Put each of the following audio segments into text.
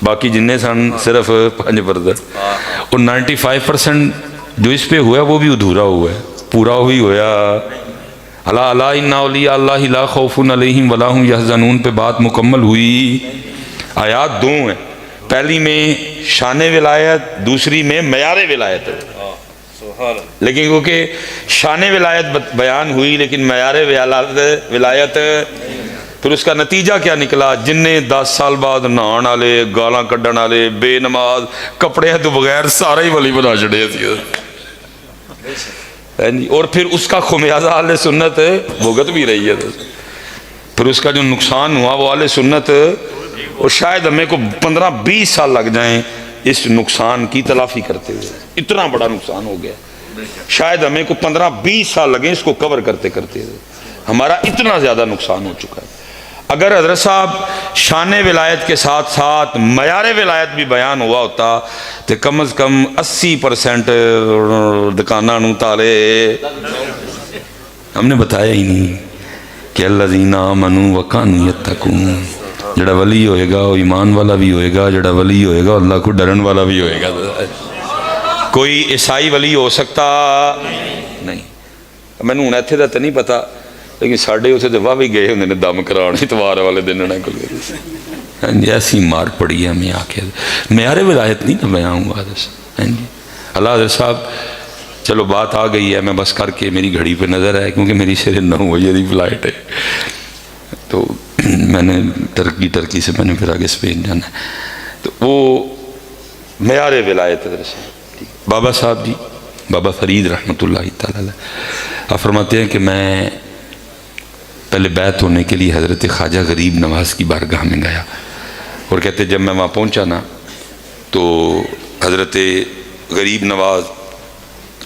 باقی جنہیں سن صرف 5%. اور 95% جو اس پہ ہوا ہے وہ بھی ادھورا ہوا ہے, پورا ہوئی ہویا. الا الا ان اولیاء اللہ لا خوف علیہم ولا هم یحزنون پہ بات مکمل ہوئی. آیات دو ہیں, پہلی میں شان ولایت, دوسری میں معیار ولایت. لیکن کیونکہ شان ولایت بیان ہوئی لیکن معیار ولایت, پھر اس کا نتیجہ کیا نکلا؟ جنہیں 10 سال بعد نہان والے, گالاں کڈن والے, بے نماز, کپڑے تو بغیر سارا ہی ولی بنا چڑے تھے. اور پھر اس کا خمیازہ اہل سنت بھگت بھی رہی ہے. پھر اس کا جو نقصان ہوا وہ اہل سنت, اور شاید ہمیں کو 15-20 سال لگ جائیں اس نقصان کی تلافی کرتے ہوئے. اتنا بڑا نقصان ہو گیا, شاید ہمیں کو 15-20 سال لگیں اس کو کور کرتے کرتے ہوئے. ہمارا اتنا زیادہ نقصان ہو چکا ہے. اگر حضرت صاحب شان ولایت کے ساتھ ساتھ معیار ولایت بھی بیان ہوا ہوتا تو کم از کم 80% دکانوں نو تالے. ہم نے بتایا ہی نہیں کہ الذین آمنوا وکانوا یتقون. جڑا ولی ہوئے گا وہ ایمان والا بھی ہوئے گا, جڑا ولی ہوئے گا اللہ کو ڈرن والا بھی ہوئے گا. کوئی عیسائی ولی ہو سکتا نہیں. میں نے ہوں اتنے کا تو نہیں پتا, لیکن ساڑھے اسے تو واہ بھی گئے انہوں نے دم کرانے اتوار والے دن. ایسی مار پڑی ہے ہمیں آ کے. معیار ولایت نہیں نا بیان ہوا. اللہ حضرت صاحب چلو بات آ گئی ہے, میں بس کر کے میری گھڑی پہ نظر ہے کیونکہ میری 9 بجے کی فلائٹ ہے, تو میں نے ٹرکی سے میں نے پھر آگے اسپین جانا ہے. تو وہ معیار ولایت حضرت صاحب. بابا صاحب جی, بابا فرید رحمۃ اللہ تعالی علیہ آپ فرماتے ہیں کہ میں پہلے بیعت ہونے کے لیے حضرت خواجہ غریب نواز کی بارگاہ میں گیا, اور کہتے جب میں وہاں پہنچا نا تو حضرت غریب نواز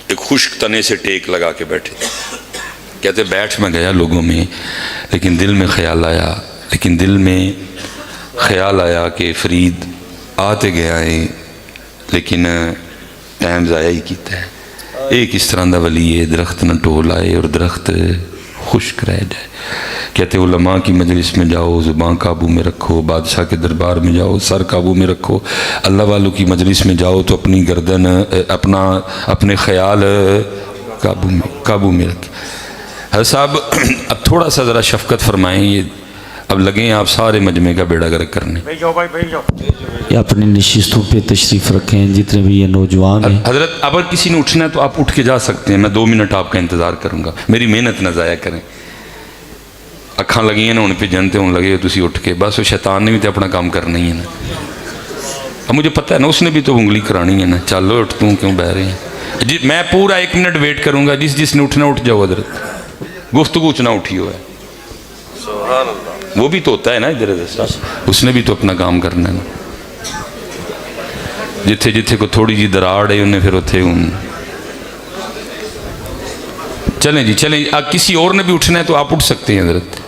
ایک خشک تنے سے ٹیک لگا کے بیٹھے. کہتے بیٹھ میں گیا لوگوں میں, لیکن دل میں خیال آیا کہ فرید آتے گیا ہے لیکن ٹائم ضائع ہی کیتا ہے. ایک اس طرح دا ولی ہے درخت نہ ٹول آئے اور درخت خشک رہ جائے. کہتے علماء کی مجلس میں جاؤ زبان قابو میں رکھو, بادشاہ کے دربار میں جاؤ سر قابو میں رکھو, اللہ والوں کی مجلس میں جاؤ تو اپنی گردن اپنے خیال قابو میں رکھے. حضرت صاحب اب تھوڑا سا ذرا شفقت فرمائیں, یہ اب لگیں آپ سارے مجمع کا بیڑا گرک کرنے. یہ اپنی نشستوں پہ تشریف رکھیں جتنے بھی یہ نوجوان ہیں. حضرت اگر کسی نے اٹھنا ہے تو آپ اٹھ کے جا سکتے ہیں, میں 2 منٹ آپ کا انتظار کروں گا, میری محنت نہ ضائع کریں. اکھاں لگی ہیں نا ہوں پہ جنتے ہوں لگے تسی اٹھ کے, بس وہ شیطان نے بھی تو اپنا کام کرنا ہی ہے نا. اب مجھے پتہ ہے نا اس نے بھی تو انگلی کرانی ہے نا. چلو اٹھ توں کیوں بہ رہے ہیں جی, میں پورا 1 منٹ ویٹ کروں گا. جس نے اٹھنا اٹھ جاؤ حضرت, گفتگو چنا اٹھی ہوا ہے. وہ بھی تو ہوتا ہے نا ادھر صاحب, اس نے بھی تو اپنا کام کرنا ہے نا. جتھے کو تھوڑی جی دراڑ ہے انہیں پھر اتھے چلیں جی چلیں. کسی اور نے بھی اٹھنا ہے تو آپ اٹھ سکتے ہیں حضرت.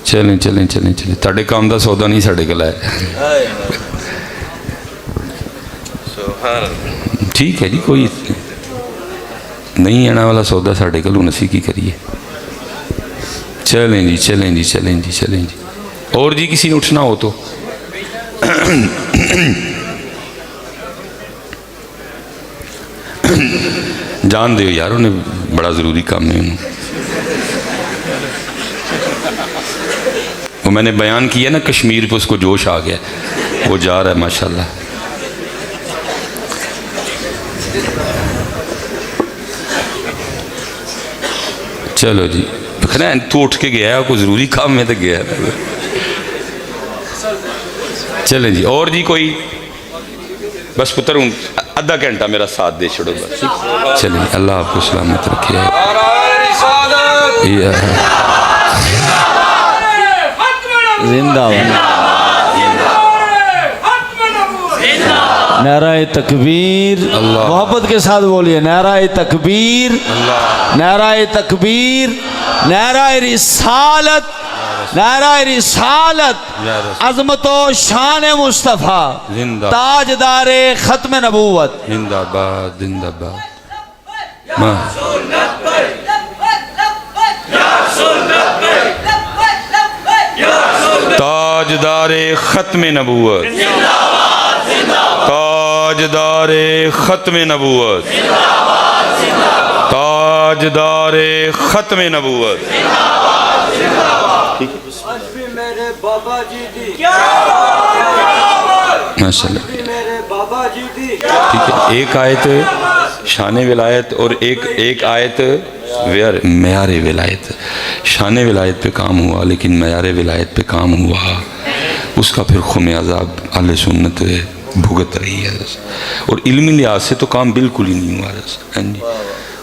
چلیں تاڑے کام دا سودا نہیں ساڑے گلا ہے. ٹھیک ہے جی, کوئی نہیں آنا والا سودا ساڑے گلوں نسی کی کریے. چلیں جی. اور جی کسی نے اٹھنا ہو تو جان دیو یار, انہیں بڑا ضروری کام ہے. وہ میں نے بیان کیا نا کشمیر پہ اس کو جوش آ گیا, وہ جا رہا ہے ماشاءاللہ. چلو جی, تو اٹھ کے گیا ہے, کوئی ضروری کام میں تو گیا ہے. چلیں جی, اور جی کوئی بس پتر ہوں آدھا گھنٹہ میرا ساتھ دے چھوڑو بس. چلیں اللہ آپ کو سلامت رکھے. زندہ نعرہ تکبیر, محبت کے ساتھ بولیے نعرہ تکبیر, نعرہ تکبیر, نعرہ رسالت, نعرہ رسالت, عظمت و شان مصطفیٰ, تاجدار ختم نبوت. زندہ باد زندہ باد. تاج تاجدار ختم نبوت، تاجدار ختم نبوت، تاجدار ختم نبوت. میرے بابا جی دی ماشاء اللہ. میرے بابا جی دی. ٹھیک ہے، ایک آیت شان ولایت اور ایک آیت معیار ولایت. شان ولایت پہ کام ہوا لیکن معیار ولایت پہ کام ہوا، اس کا پھر خمیازہ اہل سنت بھگت رہی ہے. اور علمی لحاظ سے تو کام بالکل ہی نہیں ہوا.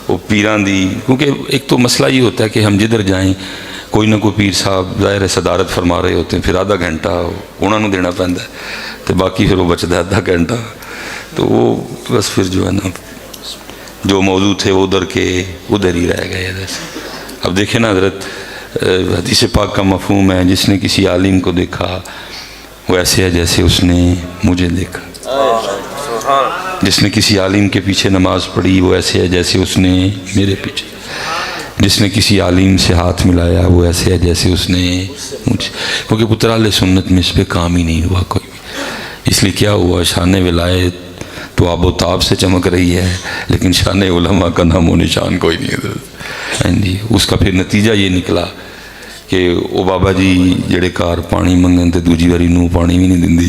وہ پیران دی، کیونکہ ایک تو مسئلہ یہ ہوتا ہے کہ ہم جدھر جائیں کوئی نہ کوئی پیر صاحب ظاہر صدارت فرما رہے ہوتے ہیں، پھر آدھا گھنٹہ انہوں نے دینا پہنتا ہے تو باقی پھر وہ بچتا ہے آدھا گھنٹہ. تو وہ بس پھر جو ہے نا جو موضوع تھے وہ ادھر کے ادھر ہی رہ گئے. اب دیکھیں نا حضرت، حدیث پاک کا مفہوم ہے جس نے کسی عالم کو دیکھا وہ ایسے ہے جیسے اس نے مجھے دیکھا. جس نے کسی عالم کے پیچھے نماز پڑھی وہ ایسے ہے جیسے اس نے میرے پیچھے. جس نے کسی عالم سے ہاتھ ملایا وہ ایسے ہے جیسے اس نے مجھے. کیونکہ پتر اہل سنت میں اس پہ کام ہی نہیں ہوا کوئی بھی. اس لیے کیا ہوا، شان ولایت تو آب و تاب سے چمک رہی ہے لیکن شان علماء کا نام و نشان کوئی نہیں ہے. جی اس کا پھر نتیجہ یہ نکلا کہ وہ بابا جی جڑے کار پانی منگن تے دوجی واری نو پانی بھی نہیں دیندی،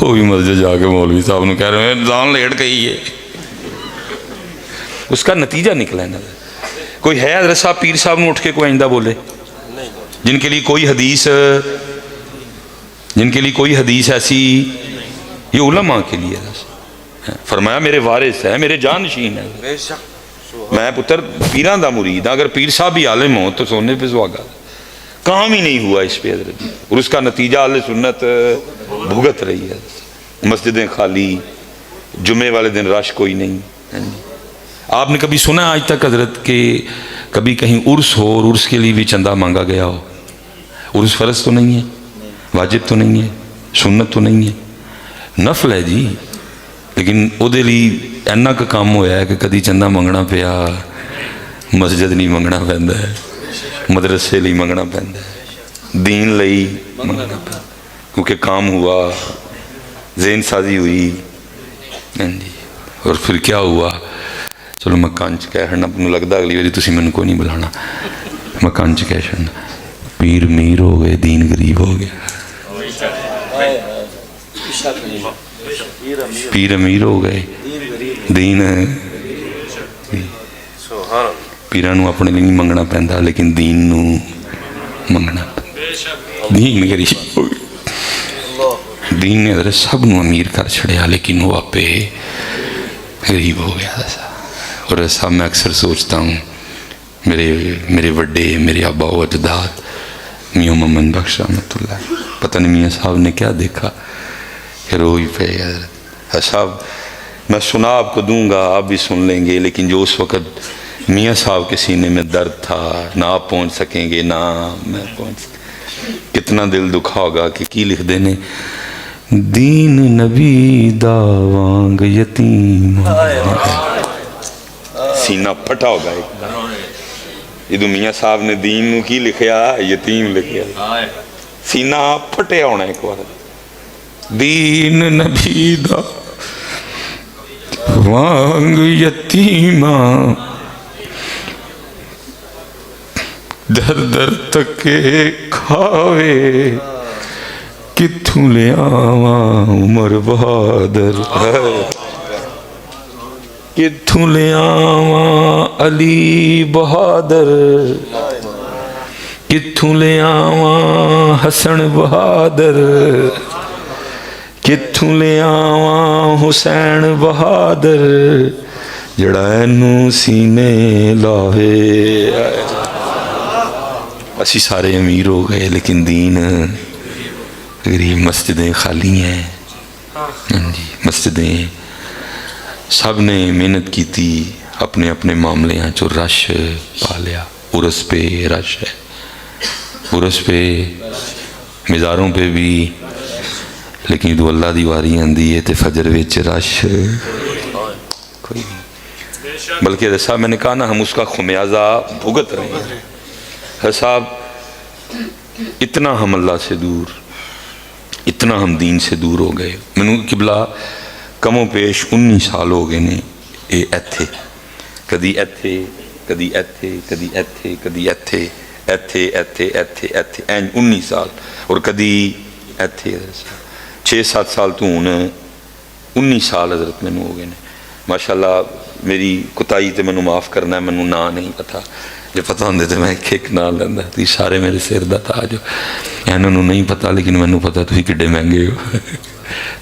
وہ بھی مسجد جا کے مولوی صاحب نے کہہ رہے ہیں جان لیٹ گئی ہے. اس کا نتیجہ نکلا ہے نا. کوئی ہے حضرت صاحب پیر صاحب نے اٹھ کے کوئی آئندہ بولے جن کے لیے کوئی حدیث ایسی؟ یہ علماء کے لیے فرمایا میرے وارث ہے، میرے جانشین ہے. میں پتر پیران دا مرید ہاں، اگر پیر صاحب بھی عالم ہو تو سونے پہ سواگا. کام ہی نہیں ہوا اس پہ حضرت، اور اس کا نتیجہ اہل سنت بھگت رہی ہے. مسجدیں خالی، جمعے والے دن رش کوئی نہیں. آپ نے کبھی سنا آج تک حضرت کہ کبھی کہیں عرس ہو اور عرس کے لیے بھی چندہ مانگا گیا ہو؟ عرس فرض تو نہیں ہے، واجب تو نہیں ہے، سنت تو نہیں ہے، نفل ہے جی. لیکن وہ دے لیے اینا کا کام ہوا ہے کہ کدی چندہ منگنا پیا، مسجد نہیں منگنا پہندا ہے، مدرسے ਲਈ منگنا پہندا ہے، دین ਲਈ منگنا پہندا، کیونکہ کام ہوا، ذہن سازی ہوئی. اور پھر کیا ہوا؟ چلو میں کانچ کہہ رہنا، اپنے لگتا اگلی باری تسی میں کو نہیں بلانا، میں کانچ کہہ رہنا. پیر میر ہو گئے، دین غریب ہو گیا. پیر امیر ہو گئے، دین پیران اپنے لیے نہیں منگنا پہندا لیکن دین نو منگنا پہندا. دین غریب ہو گیا. دین نے حضرت سب نو امیر کر چھڑیا لیکن وہ آپ غریب ہو گیا. اور ایسا میں اکثر سوچتا ہوں، میرے وڈے، میرے آبا و اجداد، میاں محمد بخش رحمۃ اللہ، پتہ نہیں میاں صاحب نے کیا دیکھا کہ روئی پہ. صاحب میں سنا آپ کو دوں گا، آپ بھی سن لیں گے، لیکن جو اس وقت میاں صاحب کے سینے میں درد تھا نہ آپ پہنچ سکیں گے نہ میں پہنچ سکیں. کتنا دل دکھا ہوگا کہ کی لکھ دینے، دین نبی دا وانگ یتیم. سینہ پھٹا ہوگا ایک. ادو میاں صاحب نے دین نو کی لکھیا؟ یتیم لکھیا. سینہ پھٹیا ہونا ایک بار. دین نبی دا وانگ یتیمہ، در در تکے کھاوے، کتھوں لے آواں عمر بہادر، کتھوں لے آواں علی بہادر، کتھوں لے آواں حسن بہادر، کتھوں لے آواں حسین بہادر، جڑا اینو سینے لاوے. اسی سارے امیر ہو گئے لیکن دین غریب. مسجدیں خالی ہیں جی، مسجدیں سب نے محنت کی تھی، اپنے اپنے معاملے ہیں جو رش پا لیا. عرس پہ رش ہے، عرس پہ مزاروں پہ بھی، لیکن جو اللہ دی واری آندی ہے تے فجر وچ رش کوئی نہیں. بلکہ جیسا میں نے کہا نا، ہم اس کا خمیازہ بھگت رہے ہیں. صاحب اتنا ہم اللہ سے دور، اتنا ہم دین سے دور ہو گئے. مینوں قبلہ کم و بیش 19 سال ہو گئے نے یہ ایتھے کدی ایتھے کدی ایتھے کدی ایتھے کدی ایتھے ایتھے ایتھے ایتھے ایتھے این 19 سال اور کدی ایتھے 6-7 سال تو ہوں 19 سال حضرت مینوں ہو گئے نے. ماشاءاللہ میری کوتاہی تے مینوں معاف کرنا ہے, مینوں نا نہیں پتا, جو پتہ ہوندے تے میں ایک نا لینا. تھی سارے میرے سر دا تاج ہو, انہاں نوں نہیں پتا لیکن مینوں پتا تسی کڈے مہنگے ہو,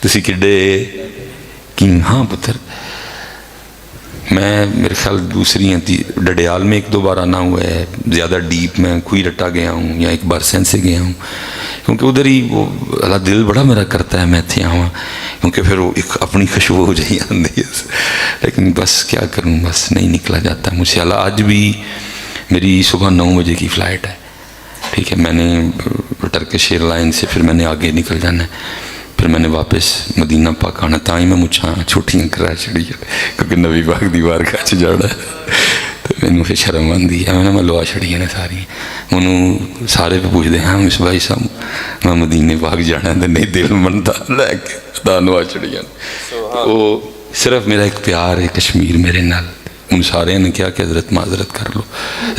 تسی کڈے کی. ہاں پتر میں میرے خیال دوسری ڈڈیال میں 1-2 بار آنا ہوا ہے, زیادہ ڈیپ میں کوئی رٹا گیا ہوں یا ایک بار سین سے گیا ہوں, کیونکہ ادھر ہی وہ اللہ دل بڑا میرا کرتا ہے میں اتنے آواں, کیونکہ پھر وہ ایک اپنی خوشبو ہو جائی آتی ہے. لیکن بس کیا کروں, بس نہیں نکلا جاتا مجھ سے. اللہ آج بھی میری صبح 9 بجے کی فلائٹ ہے, ٹھیک ہے, میں نے ٹرکش ایئر لائن سے پھر میں نے آگے نکل جانا ہے, پھر میں نے واپس مدینہ پاک آنا. تاں ہی میں مچھاں چھوٹیاں کرا چڑی کیونکہ نبی پاک دی بارگاہ چ جانا ہے. تو مینوں پھر شرم آندی ہے, میں لوا چھڑیاں نے ساری. مینوں سارے پہ پوچھتے ہیں مس بھائی صاحب میں مدینے پاک جانا ہے, نہیں دل منتا لے کے دانوا چھڑیاں. وہ صرف میرا ایک پیار ہے کشمیر میرے نال. ان سارے نے کیا کہ حضرت معذرت کر لو,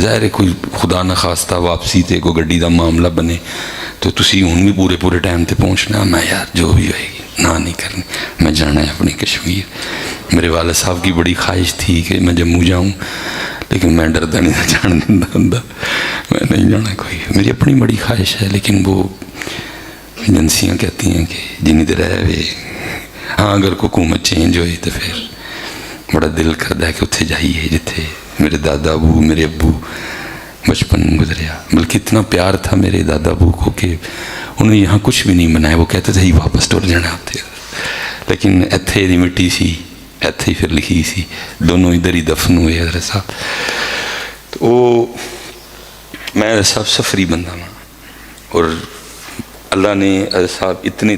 ظاہر ہے کوئی خدا نہ خواستہ واپسی تے کوئی گڈی دا معاملہ بنے تو تسی ہوں بھی پورے ٹائم تے پہنچنا. میں یار جو بھی ہوئے گی نہ نہیں کرنی, میں جانا ہے اپنی کشمیر. میرے والد صاحب کی بڑی خواہش تھی کہ میں جموں جاؤں, لیکن میں ڈردا نہیں جان دیندا ہوندا, میں نہیں جانا کوئی. میری اپنی بڑی خواہش ہے لیکن وہ ایجنسیاں کہتی ہیں کہ جنی دیر رہے. ہاں اگر حکومت چینج ہوئی تو پھر بڑا دل کرتا ہے کہ اتنے جائیے جتھے میرے دادا ابو میرے ابو بچپن گزریا. بلکہ اتنا پیار تھا میرے دادا ابو کو کہ انہوں نے یہاں کچھ بھی نہیں بنایا, وہ کہتے تھے ہی واپس ٹر جانا ہوتے. لیکن ایتھے دی مٹی سی, ایتھے ہی پھر لکھی سی, دونوں ادھر ہی دفن ہوئے حضرت صاحب. تو وہ میں حضرت صاحب سفری بندہ ہوں, اور اللہ نے حضرت صاحب اتنے